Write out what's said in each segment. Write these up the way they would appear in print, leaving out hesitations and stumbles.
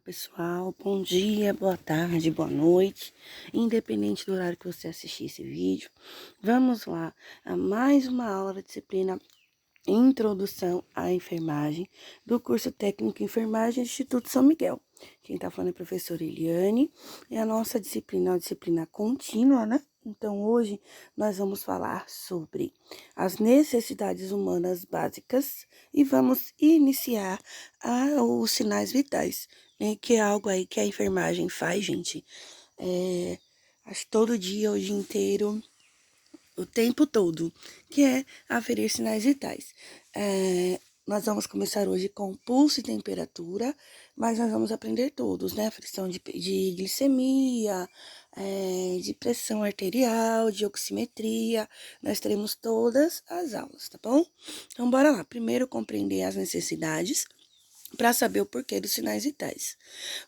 Pessoal, bom dia, boa tarde, boa noite, independente do horário que você assistir esse vídeo. Vamos lá a mais uma aula da disciplina Introdução à Enfermagem do curso técnico em enfermagem do Instituto São Miguel. Quem tá falando é a professora Eliane, e a nossa disciplina é uma disciplina contínua, né? Então, hoje nós vamos falar sobre as necessidades humanas básicas e vamos iniciar os sinais vitais, né? Que é algo aí que a enfermagem faz, gente. Acho que todo dia, o dia inteiro, o tempo todo, que é aferir sinais vitais. Nós vamos começar hoje com pulso e temperatura, mas nós vamos aprender todos, né? Aferição de glicemia, de pressão arterial, de oximetria. Nós teremos todas as aulas, tá bom? Então, bora lá. Primeiro, compreender as necessidades para saber o porquê dos sinais vitais.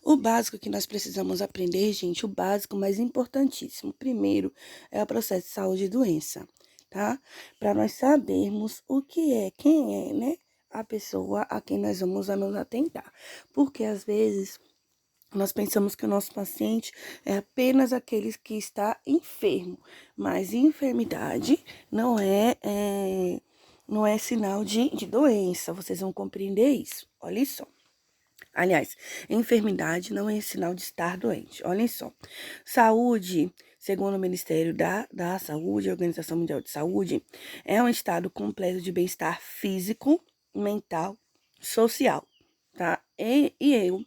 O básico que nós precisamos aprender, gente, o básico, mas importantíssimo. Primeiro é o processo de saúde e doença, tá? Para nós sabermos o que é, quem é, né? A pessoa a quem nós vamos nos atentar. Porque às vezes nós pensamos que o nosso paciente é apenas aquele que está enfermo, mas enfermidade não é sinal de doença. Vocês vão compreender isso. Olha só. Aliás, enfermidade não é sinal de estar doente. Olhem só. Saúde, segundo o Ministério da Saúde, a Organização Mundial de Saúde, é um estado completo de bem-estar físico, mental, social, tá? E eu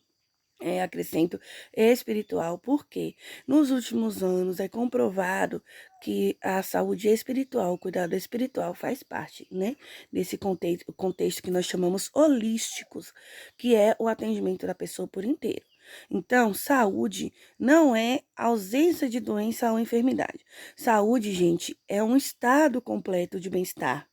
acrescento espiritual, porque nos últimos anos é comprovado que a saúde espiritual, o cuidado espiritual faz parte, né, desse contexto que nós chamamos holísticos, que é o atendimento da pessoa por inteiro. Então, saúde não é ausência de doença ou enfermidade. Saúde, gente, é um estado completo de bem-estar.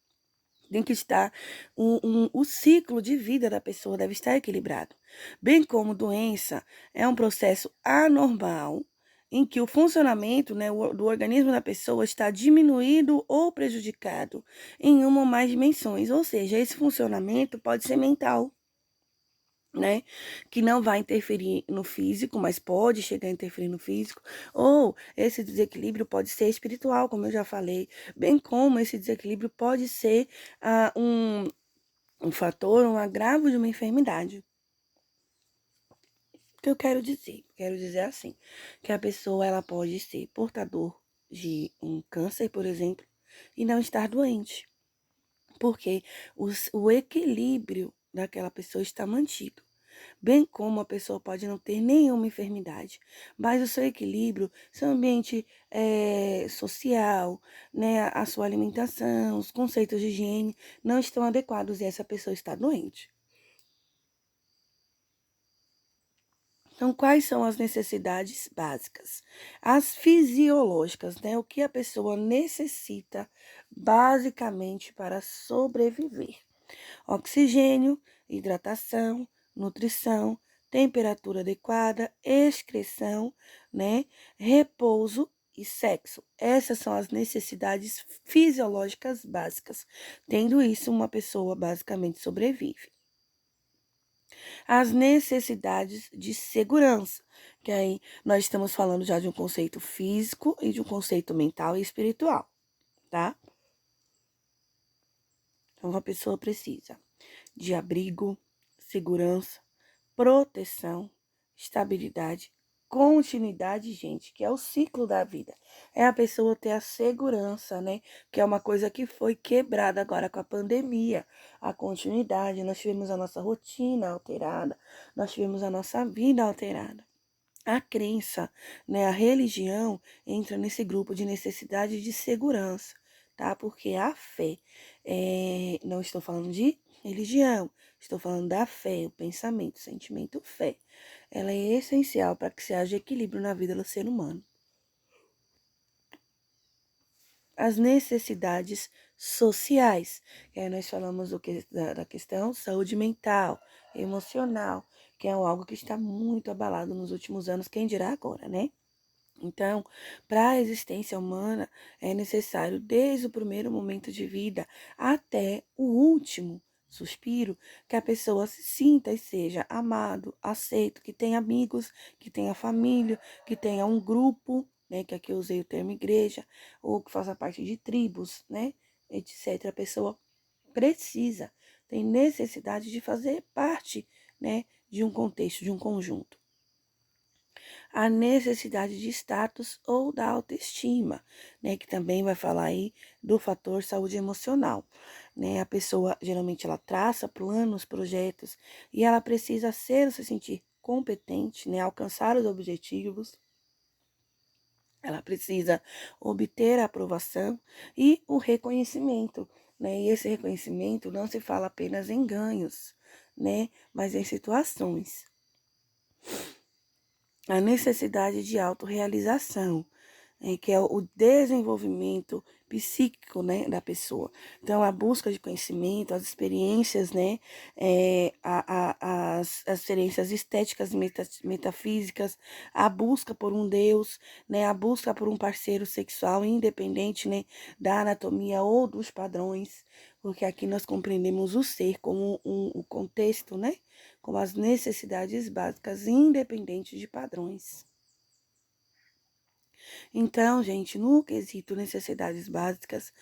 Tem que estar, o ciclo de vida da pessoa deve estar equilibrado. Bem como doença é um processo anormal em que o funcionamento, né, do organismo da pessoa está diminuído ou prejudicado em uma ou mais dimensões. Ou seja, esse funcionamento pode ser mental, né? Que não vai interferir no físico, mas pode chegar a interferir no físico. Ou esse desequilíbrio pode ser espiritual, como eu já falei, bem como esse desequilíbrio pode ser um fator, um agravo de uma enfermidade. O que eu quero dizer? Quero dizer assim, que a pessoa ela pode ser portador de um câncer, por exemplo, e não estar doente, porque o equilíbrio daquela pessoa está mantido. Bem como a pessoa pode não ter nenhuma enfermidade, mas o seu equilíbrio, seu ambiente social, né, a sua alimentação, os conceitos de higiene não estão adequados e essa pessoa está doente. Então, quais são as necessidades básicas? As fisiológicas, né? O que a pessoa necessita basicamente para sobreviver. Oxigênio, hidratação, nutrição, temperatura adequada, excreção, né? Repouso e sexo. Essas são as necessidades fisiológicas básicas. Tendo isso, uma pessoa basicamente sobrevive. As necessidades de segurança, que aí nós estamos falando já de um conceito físico e de um conceito mental e espiritual, tá? Então, uma pessoa precisa de abrigo, segurança, proteção, estabilidade, continuidade, gente, que é o ciclo da vida. É a pessoa ter a segurança, né? Que é uma coisa que foi quebrada agora com a pandemia. A continuidade, nós tivemos a nossa rotina alterada, nós tivemos a nossa vida alterada. A crença, né, a religião entra nesse grupo de necessidade de segurança, tá? Porque a fé, não estou falando de religião, estou falando da fé, o pensamento, o sentimento, fé. Ela é essencial para que se haja equilíbrio na vida do ser humano. As necessidades sociais, que aí nós falamos da questão saúde mental, emocional, que é algo que está muito abalado nos últimos anos, quem dirá agora, né? Então, para a existência humana, é necessário, desde o primeiro momento de vida até o último, suspiro, que a pessoa se sinta e seja amado, aceito, que tenha amigos, que tenha família, que tenha um grupo, né, que aqui eu usei o termo igreja, ou que faça parte de tribos, né, etc. A pessoa precisa, tem necessidade de fazer parte, né, de um contexto, de um conjunto. A necessidade de status ou da autoestima, né, que também vai falar aí do fator saúde emocional, né? A pessoa geralmente ela traça planos, projetos e ela precisa ser, se sentir competente, né, alcançar os objetivos. Ela precisa obter a aprovação e o reconhecimento, né? E esse reconhecimento não se fala apenas em ganhos, né, mas em situações. A necessidade de autorrealização, que é o desenvolvimento psíquico, né, da pessoa. Então, a busca de conhecimento, as experiências, né, as experiências estéticas e metafísicas, a busca por um Deus, né, a busca por um parceiro sexual independente, né, da anatomia ou dos padrões, porque aqui nós compreendemos o ser como um contexto, né, como as necessidades básicas independentes de padrões. Então, gente, no quesito necessidades básicas,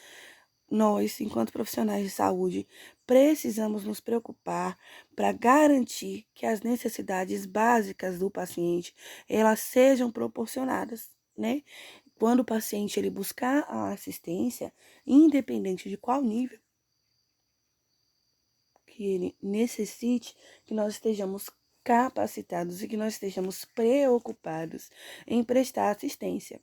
nós, enquanto profissionais de saúde, precisamos nos preocupar para garantir que as necessidades básicas do paciente, elas sejam proporcionadas, né? Quando o paciente ele buscar a assistência, independente de qual nível que ele necessite, que nós estejamos capacitados e que nós estejamos preocupados em prestar assistência.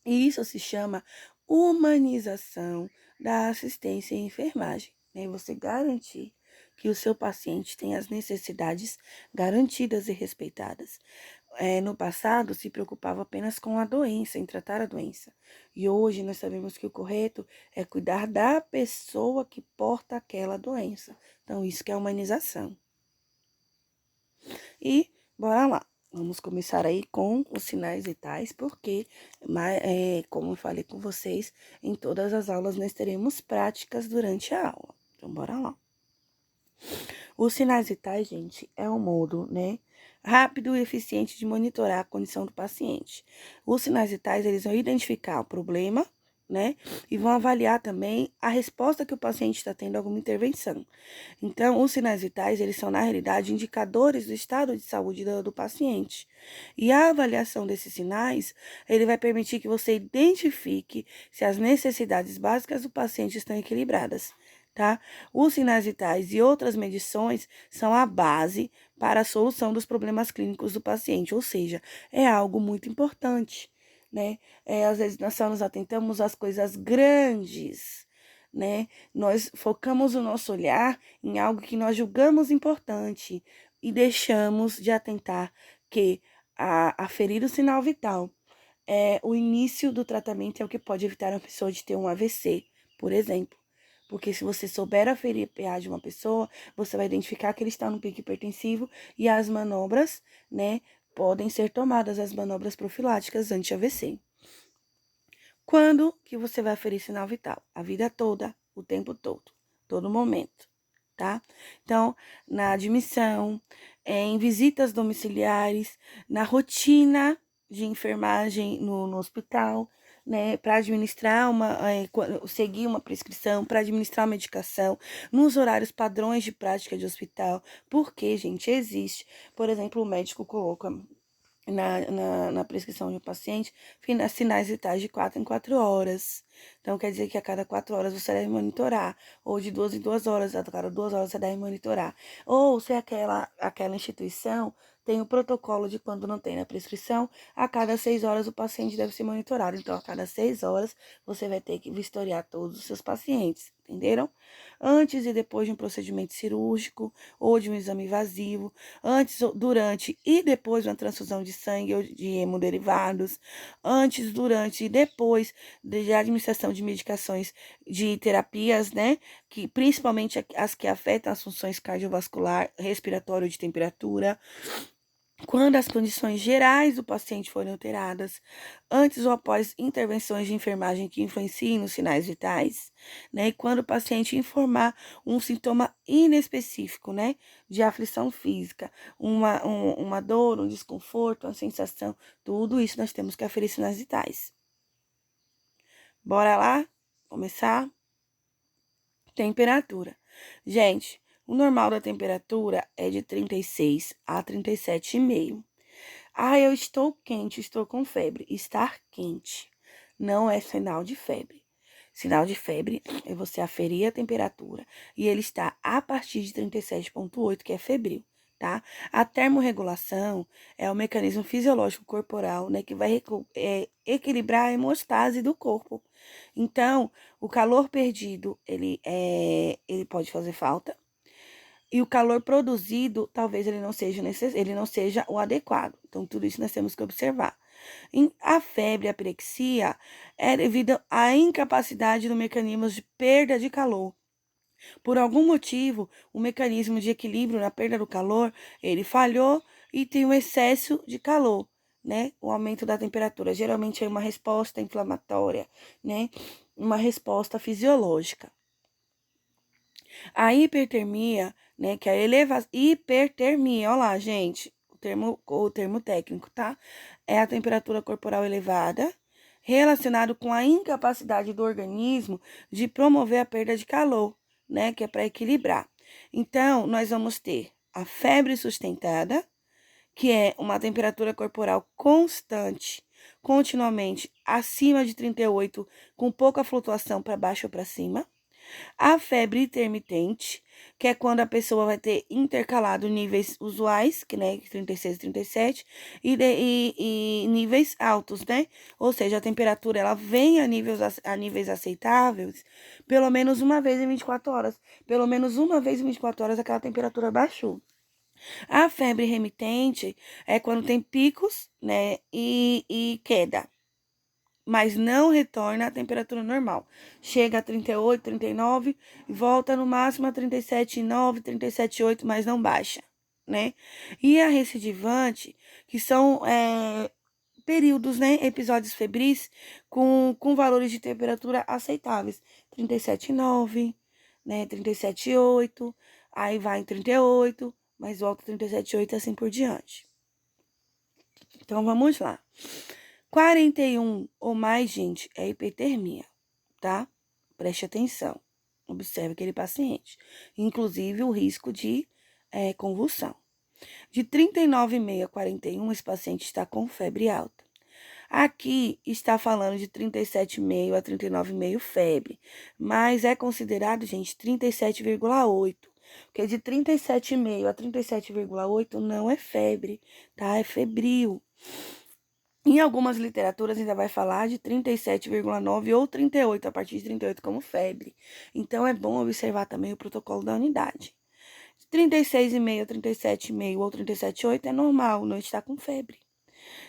E isso se chama humanização da assistência e enfermagem, né? Você garantir que o seu paciente tem as necessidades garantidas e respeitadas. No passado, se preocupava apenas com a doença, em tratar a doença. E hoje nós sabemos que o correto é cuidar da pessoa que porta aquela doença. Então, isso que é humanização. E bora lá. Vamos começar aí com os sinais vitais, porque, como eu falei com vocês, em todas as aulas nós teremos práticas durante a aula. Então, bora lá. Os sinais vitais, gente, é um modo, né, rápido e eficiente de monitorar a condição do paciente. Os sinais vitais, eles vão identificar o problema, né, e vão avaliar também a resposta que o paciente está tendo a alguma intervenção. Então, os sinais vitais, eles são, na realidade, indicadores do estado de saúde do paciente. E a avaliação desses sinais, ele vai permitir que você identifique se as necessidades básicas do paciente estão equilibradas, tá? Os sinais vitais e outras medições são a base para a solução dos problemas clínicos do paciente, ou seja, é algo muito importante, né? Às vezes nós só nos atentamos às coisas grandes, né? Nós focamos o nosso olhar em algo que nós julgamos importante e deixamos de atentar que aferir o sinal vital o início do tratamento é o que pode evitar a pessoa de ter um AVC, por exemplo. Porque se você souber aferir PA de uma pessoa, você vai identificar que ele está no pico hipertensivo e as manobras, né, podem ser tomadas, as manobras profiláticas anti-AVC. Quando que você vai aferir sinal vital? A vida toda, o tempo todo momento, tá? Então, na admissão, em visitas domiciliares, na rotina de enfermagem no hospital, né, para administrar seguir uma prescrição, para administrar a medicação, nos horários padrões de prática de hospital, porque, gente, existe, por exemplo, o médico coloca na prescrição de um paciente sinais vitais de 4 em 4 horas. Então, quer dizer que a cada 4 horas você deve monitorar, ou de 2 em 2 horas, a cada 2 horas você deve monitorar. Ou se aquela instituição tem o protocolo de quando não tem na prescrição, a cada 6 horas o paciente deve ser monitorado. Então, a cada 6 horas você vai ter que vistoriar todos os seus pacientes, entenderam? Antes e depois de um procedimento cirúrgico ou de um exame invasivo, antes, durante e depois de uma transfusão de sangue ou de hemoderivados, antes, durante e depois de administração de medicações de terapias, né, que principalmente as que afetam as funções cardiovascular, respiratório de temperatura, quando as condições gerais do paciente forem alteradas, antes ou após intervenções de enfermagem que influenciem nos sinais vitais, né? E quando o paciente informar um sintoma inespecífico, né? De aflição física, uma dor, um desconforto, uma sensação, tudo isso nós temos que aferir sinais vitais. Bora lá? Começar? Temperatura. Gente, o normal da temperatura é de 36 a 37,5. Ah, eu estou quente, estou com febre. Estar quente não é sinal de febre. Sinal de febre é você aferir a temperatura e ele está a partir de 37,8, que é febril, tá? A termorregulação é o mecanismo fisiológico corporal, né, que vai equilibrar a hemostase do corpo. Então, o calor perdido, ele pode fazer falta. E o calor produzido, talvez ele não seja o adequado. Então, tudo isso nós temos que observar. A febre, a pirexia, é devido à incapacidade do mecanismo de perda de calor. Por algum motivo, o mecanismo de equilíbrio na perda do calor, ele falhou e tem um excesso de calor, né? O aumento da temperatura. Geralmente é uma resposta inflamatória, né? Uma resposta fisiológica. A hipertermia, né, que é a hipertermia, olha lá, gente, o termo técnico, tá? É a temperatura corporal elevada, relacionado com a incapacidade do organismo de promover a perda de calor, né, que é para equilibrar. Então, nós vamos ter a febre sustentada, que é uma temperatura corporal constante, continuamente acima de 38, com pouca flutuação para baixo ou para cima. A febre intermitente, que é quando a pessoa vai ter intercalado níveis usuais, que né, 36 e 37, e níveis altos, né? Ou seja, a temperatura ela vem a níveis aceitáveis pelo menos uma vez em 24 horas. Pelo menos uma vez em 24 horas aquela temperatura baixou. A febre remitente é quando tem picos, né, e queda, mas não retorna à temperatura normal. Chega a 38, 39 e volta no máximo a 37,9, 37,8, mas não baixa, né? E a recidivante, que são períodos, né? Episódios febris com valores de temperatura aceitáveis. 37,9, né? 37,8, aí vai em 38, mas volta 37,8 e assim por diante. Então, vamos lá. 41 ou mais, gente, é hipertermia, tá? Preste atenção. Observe aquele paciente. Inclusive, o risco de convulsão. De 39,5 a 41, esse paciente está com febre alta. Aqui está falando de 37,5 a 39,5 febre, mas é considerado, gente, 37,8. Porque de 37,5 a 37,8 não é febre, tá? É febril. Em algumas literaturas ainda vai falar de 37,9 ou 38, a partir de 38 como febre. Então, é bom observar também o protocolo da unidade. 36,5, 37,5 ou 37,8 é normal, não está com febre.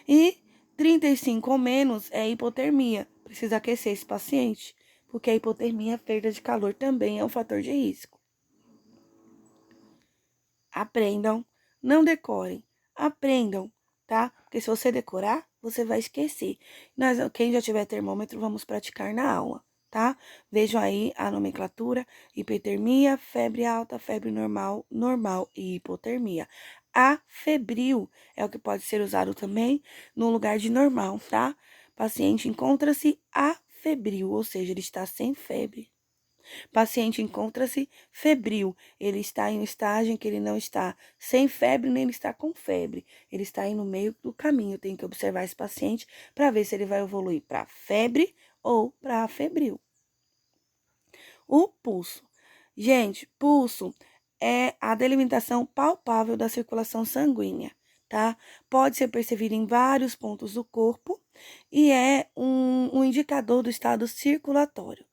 E 35 ou menos é hipotermia. Precisa aquecer esse paciente, porque a hipotermia, a perda de calor, também é um fator de risco. Aprendam, não decorem, aprendam, tá? Porque se você decorar, você vai esquecer. Quem já tiver termômetro, vamos praticar na aula, tá? Vejam aí a nomenclatura: hipertermia, febre alta, febre normal, normal e hipotermia. A febril é o que pode ser usado também no lugar de normal, tá? Paciente encontra-se afebril, ou seja, ele está sem febre. Paciente encontra-se febril. Ele está em um estágio em que ele não está sem febre, nem ele está com febre. Ele está aí no meio do caminho. Tem que observar esse paciente para ver se ele vai evoluir para febre ou para febril. O pulso. Gente, pulso é a delimitação palpável da circulação sanguínea, tá? Pode ser percebido em vários pontos do corpo e é um indicador do estado circulatório.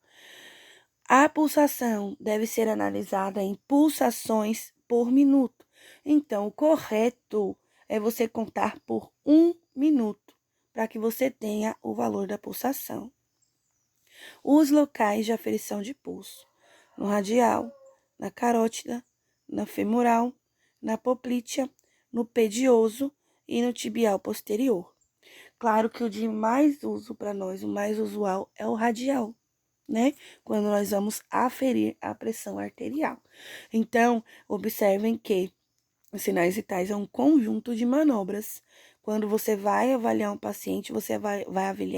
A pulsação deve ser analisada em pulsações por minuto. Então, o correto é você contar por 1 minuto, para que você tenha o valor da pulsação. Os locais de aferição de pulso: no radial, na carótida, na femoral, na poplítea, no pedioso, e no tibial posterior. Claro que o de mais uso para nós, o mais usual é o radial, né? Quando nós vamos aferir a pressão arterial. Então, observem que os sinais vitais é um conjunto de manobras. Quando você vai avaliar um paciente, você vai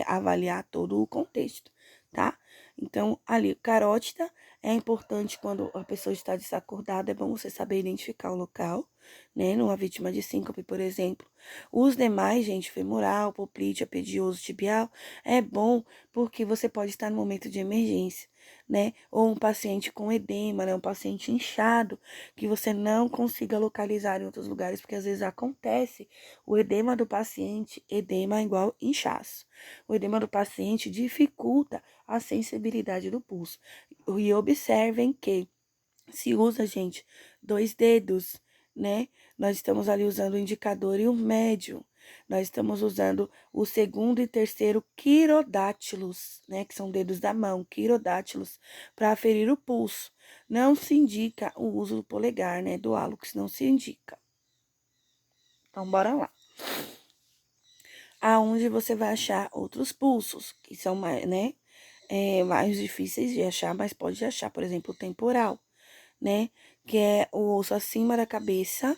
avaliar todo o contexto, tá? Então, ali, carótida é importante quando a pessoa está desacordada, é bom você saber identificar o local, né? Numa vítima de síncope, por exemplo. Os demais, gente, femoral, poplite, apendioso, tibial, é bom porque você pode estar no momento de emergência, né? Ou um paciente com edema, né? Um paciente inchado, que você não consiga localizar em outros lugares, porque às vezes acontece o edema do paciente, edema é igual inchaço. O edema do paciente dificulta a sensibilidade do pulso. E observem que se usa, gente, 2 dedos, né? Nós estamos ali usando o indicador e o médio. Nós estamos usando o segundo e terceiro quirodátilos, né? Que são dedos da mão, quirodátilos, para aferir o pulso. Não se indica o uso do polegar, né? Do hálux, não se indica. Então, bora lá. Aonde você vai achar outros pulsos, que são mais, né? Mais difíceis de achar, mas pode achar, por exemplo, o temporal, né? Que é o osso acima da cabeça,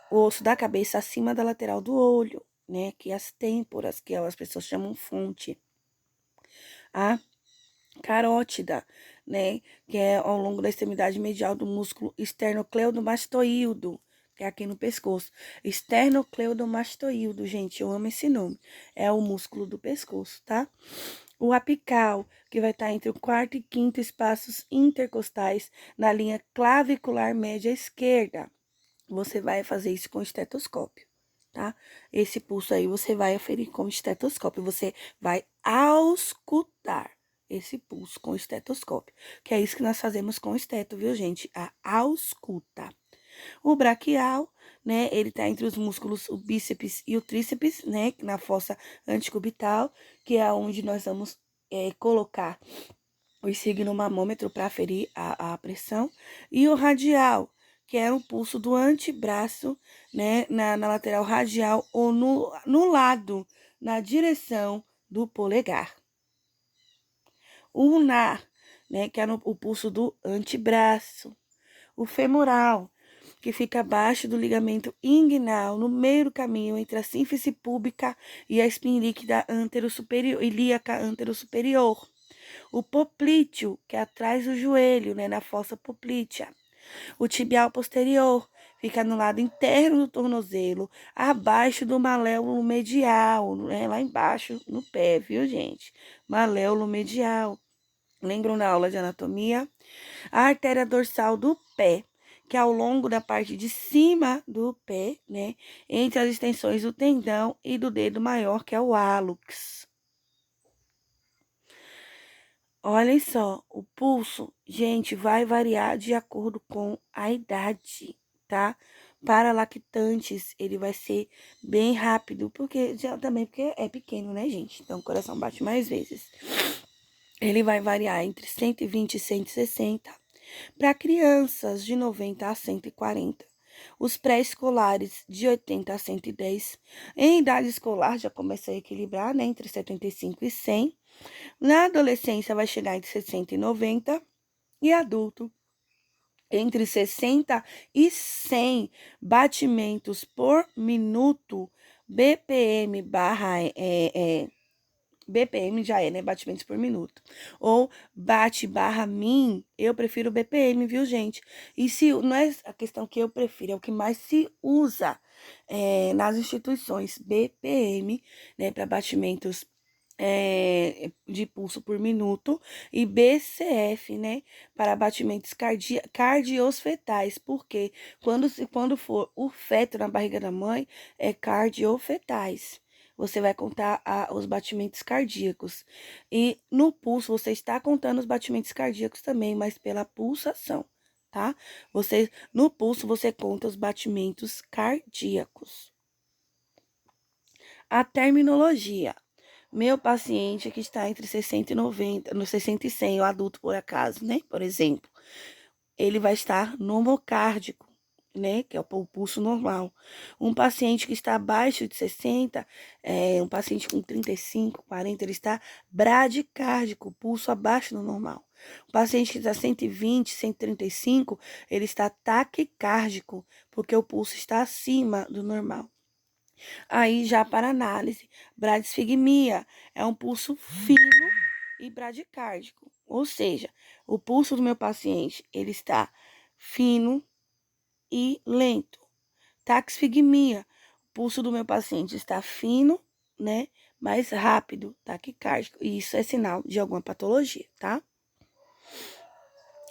o osso da cabeça acima da lateral do olho, né? Que é as têmporas, que as pessoas chamam fonte. A carótida, né? Que é ao longo da extremidade medial do músculo esternocleidomastoído, que é aqui no pescoço. Esternocleidomastoído, gente, eu amo esse nome. É o músculo do pescoço, tá? O apical, que vai estar entre o quarto e quinto espaços intercostais na linha clavicular média esquerda. Você vai fazer isso com estetoscópio, tá? Esse pulso aí você vai aferir com estetoscópio. Você vai auscultar esse pulso com estetoscópio, que é isso que nós fazemos com o esteto, viu, gente? A ausculta. O braquial, né, ele tá entre os músculos, o bíceps e o tríceps, né, na fossa antecubital, que é onde nós vamos colocar o signo-mamômetro para aferir a pressão, e o radial, que é o pulso do antebraço, né, na lateral radial ou no lado, na direção do polegar. O ulnar, né, que é o pulso do antebraço. O femoral, que fica abaixo do ligamento inguinal, no meio do caminho entre a sínfise púbica e a espinha líquida anterosuperior, ilíaca anterosuperior. O poplíteo, que é atrás do joelho, né, na fossa poplítea. O tibial posterior, fica no lado interno do tornozelo, abaixo do maléolo medial, né, lá embaixo no pé, viu, gente? Maléolo medial. Lembram na aula de anatomia? A artéria dorsal do pé, que é ao longo da parte de cima do pé, né? Entre as extensões do tendão e do dedo maior, que é o hálux. Olhem só, o pulso, gente, vai variar de acordo com a idade, tá? Para lactantes, ele vai ser bem rápido, porque também porque é pequeno, né, gente? Então, o coração bate mais vezes. Ele vai variar entre 120 e 160. Para crianças, de 90 a 140. Os pré-escolares, de 80 a 110. Em idade escolar, já começa a equilibrar, né? Entre 75 e 100. Na adolescência, vai chegar entre 60 e 90. E adulto, entre 60 e 100 batimentos por minuto, BPM barra BPM já é, né? Batimentos por minuto. Ou bate barra min, eu prefiro BPM, viu, gente? E se não é a questão que eu prefiro, é o que mais se usa nas instituições, BPM, né? Para batimentos de pulso por minuto, e BCF, né? Para batimentos cardiosfetais, porque quando for o feto na barriga da mãe, é cardiofetais. Você vai contar os batimentos cardíacos. E no pulso, você está contando os batimentos cardíacos também, mas pela pulsação, tá? No pulso, você conta os batimentos cardíacos. A terminologia. Meu paciente que está entre 60 e 90, no 60 e 100, o adulto por acaso, né? Por exemplo, ele vai estar nomocárdico, né, que é o pulso normal. Um paciente que está abaixo de 60, um paciente com 35, 40, ele está bradicárdico, pulso abaixo do normal. O paciente que está 120, 135, ele está taquicárdico, porque o pulso está acima do normal. Aí, já para análise, bradisfigmia é um pulso fino e bradicárdico, ou seja, o pulso do meu paciente, ele está fino e lento. Taquisfigmia, o pulso do meu paciente está fino, né, mais rápido, taquicárdico, e isso é sinal de alguma patologia, tá?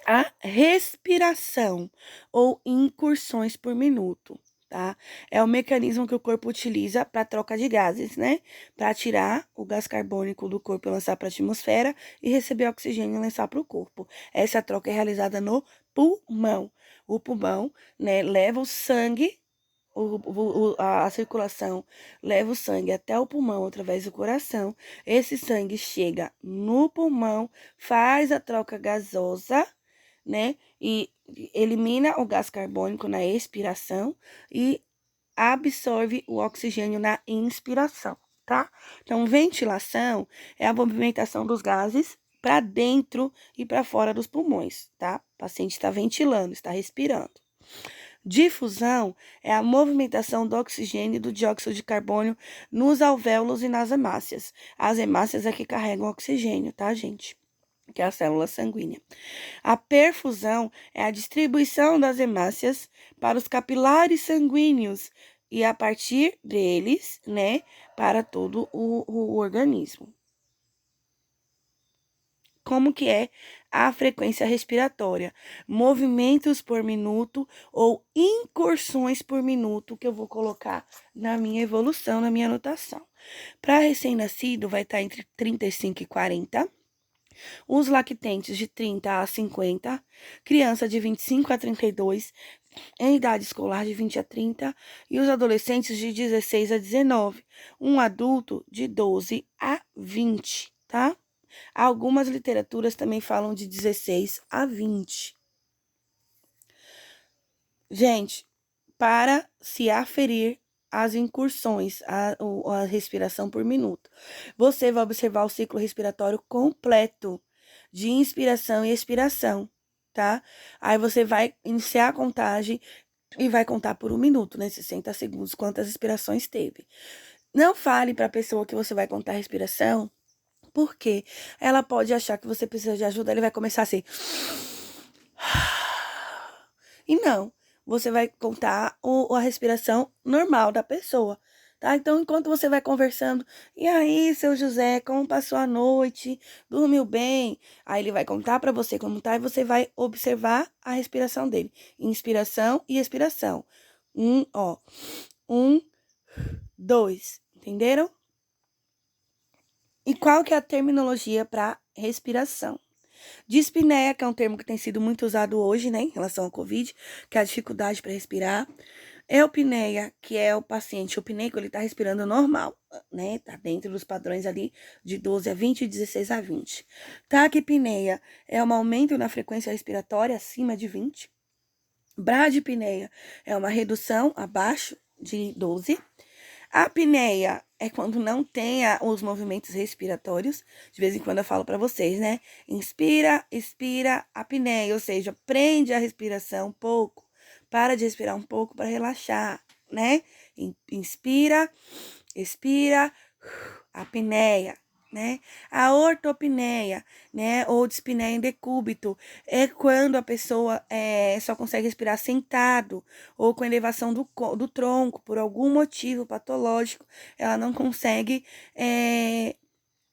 A respiração ou incursões por minuto, tá? É o mecanismo que o corpo utiliza para troca de gases, né? Para tirar o gás carbônico do corpo e lançar para a atmosfera e receber oxigênio e lançar para o corpo. Essa troca é realizada no pulmão. O pulmão, né, leva o sangue, a circulação leva o sangue até o pulmão através do coração. Esse sangue chega no pulmão, faz a troca gasosa, né? E elimina o gás carbônico na expiração e absorve o oxigênio na inspiração, tá? Então, ventilação é a movimentação dos gases para dentro e para fora dos pulmões, tá? O paciente está ventilando, está respirando. Difusão é a movimentação do oxigênio e do dióxido de carbono nos alvéolos e nas hemácias. As hemácias é que carregam oxigênio, tá, gente? Que é a célula sanguínea. A perfusão é a distribuição das hemácias para os capilares sanguíneos e a partir deles, né, para todo o organismo. Como que é a frequência respiratória? Movimentos por minuto ou incursões por minuto, que eu vou colocar na minha evolução, na minha anotação. Para recém-nascido, vai estar entre 35 e 40. Os lactentes de 30 a 50, criança de 25 a 32, em idade escolar de 20 a 30 e os adolescentes de 16 a 19, um adulto de 12 a 20, tá? Algumas literaturas também falam de 16 a 20. Gente, para se aferir as incursões, a respiração por minuto, você vai observar o ciclo respiratório completo de inspiração e expiração, tá? Aí você vai iniciar a contagem e vai contar por 1 minuto, né? 60 segundos, quantas respirações teve. Não fale para a pessoa que você vai contar a respiração, porque ela pode achar que você precisa de ajuda, ele vai começar assim. E não, você vai contar a respiração normal da pessoa, tá? Então, enquanto você vai conversando, e aí, seu José, como passou a noite? Dormiu bem? Aí ele vai contar para você como tá e você vai observar a respiração dele. Inspiração e expiração. Ó. 1, 2. Entenderam? E qual que é a terminologia para respiração? Dispneia, que é um termo que tem sido muito usado hoje, né, em relação ao Covid, que é a dificuldade para respirar. Eupneia, que é o paciente eupneico, ele está respirando normal, né, tá dentro dos padrões ali de 12 a 20 e 16 a 20. Taquipneia é um aumento na frequência respiratória acima de 20. Bradipneia é uma redução abaixo de 12. A apneia é quando não tem os movimentos respiratórios. De vez em quando eu falo para vocês, né? Inspira, expira, apneia, ou seja, prende a respiração um pouco, para de respirar um pouco para relaxar, né? Inspira, expira, apneia, né? A ortopneia, né, ou dispneia em decúbito, é quando a pessoa só consegue respirar sentado ou com elevação do tronco, por algum motivo patológico, ela não consegue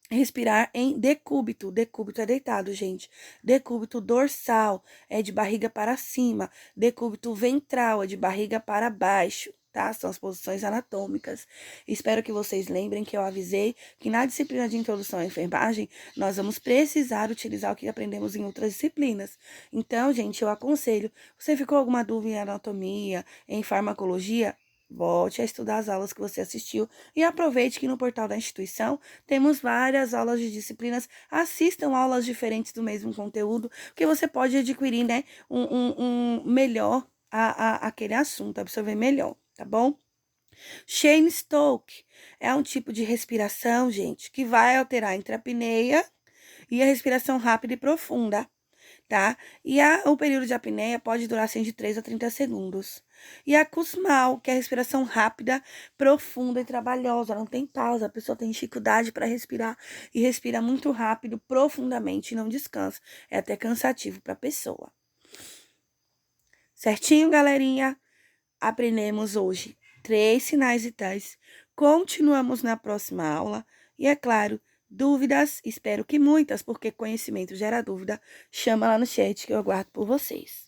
respirar em decúbito. Decúbito é deitado, gente. Decúbito dorsal é de barriga para cima. Decúbito ventral é de barriga para baixo, tá? São as posições anatômicas. Espero que vocês lembrem que eu avisei que na disciplina de introdução à enfermagem, nós vamos precisar utilizar o que aprendemos em outras disciplinas. Então, gente, eu aconselho, você ficou alguma dúvida em anatomia, em farmacologia? Volte a estudar as aulas que você assistiu e aproveite que no portal da instituição temos várias aulas de disciplinas. Assistam aulas diferentes do mesmo conteúdo, que você pode adquirir, né, um melhor aquele assunto, absorver melhor, tá bom? Shane Stoke é um tipo de respiração, gente, que vai alterar entre a apneia e a respiração rápida e profunda, tá? E o período de apneia pode durar assim de 3 a 30 segundos. E a Kussmaul, que é a respiração rápida, profunda e trabalhosa, não tem pausa, a pessoa tem dificuldade para respirar e respira muito rápido, profundamente e não descansa. É até cansativo para a pessoa. Certinho, galerinha? Aprendemos hoje 3 sinais vitais. Continuamos na próxima aula. E, é claro, dúvidas, espero que muitas, porque conhecimento gera dúvida. Chama lá no chat que eu aguardo por vocês.